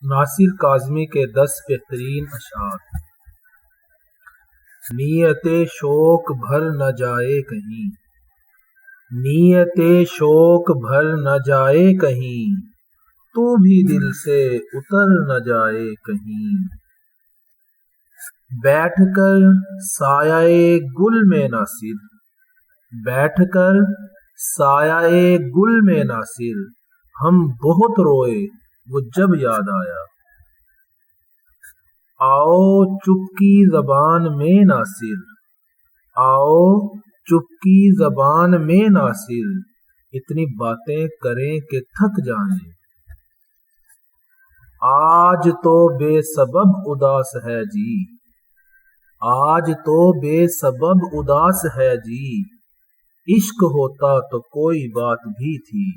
ناصر کاظمی کے 10 بہترین اشعار۔ نیت شوق بھر نہ جائے کہیں، نیت شوق بھر نہ جائے کہیں، تو بھی دل سے اتر نہ جائے کہیں۔ بیٹھ کر سایہ گل میں ناصر، بیٹھ کر سایہ گل میں ناصر، ہم بہت روئے وہ جب یاد آیا۔ آؤ چپ کی زبان میں ناصر، آؤ چپ کی زبان میں ناصر، اتنی باتیں کریں کہ تھک جائیں۔ آج تو بے سبب اداس ہے جی، آج تو بے سبب اداس ہے جی، عشق ہوتا تو کوئی بات بھی تھی۔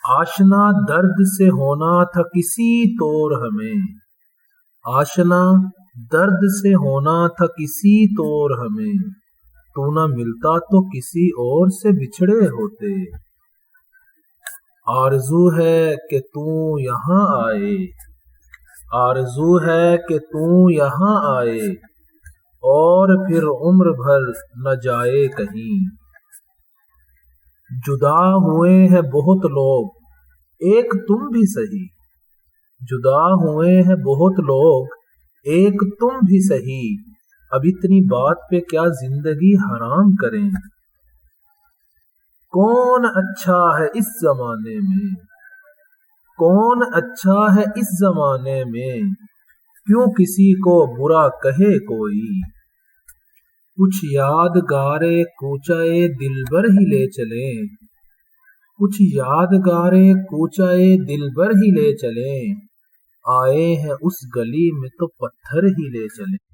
آشنا درد سے ہونا تھا کسی طور ہمیں، آشنا درد سے ہونا تھا کسی طور ہمیں، تو نہ ملتا تو کسی اور سے بچھڑے ہوتے۔ آرزو ہے کہ تو یہاں آئے، آرزو ہے کہ تو یہاں آئے، اور پھر عمر بھر نہ جائے کہیں۔ جدا ہوئے ہیں بہت لوگ ایک تم بھی سہی، جدا ہوئے ہیں بہت لوگ ایک تم بھی سہی، اب اتنی بات پہ کیا زندگی حرام کریں۔ کون اچھا ہے اس زمانے میں، کون اچھا ہے اس زمانے میں، کیوں کسی کو برا کہے کوئی۔ کچھ یادگارے کوچہ دلبر ہی لے چلیں، کچھ یادگارے کوچہ دلبر ہی لے چلیں، آئے ہیں اس گلی میں تو پتھر ہی لے چلیں۔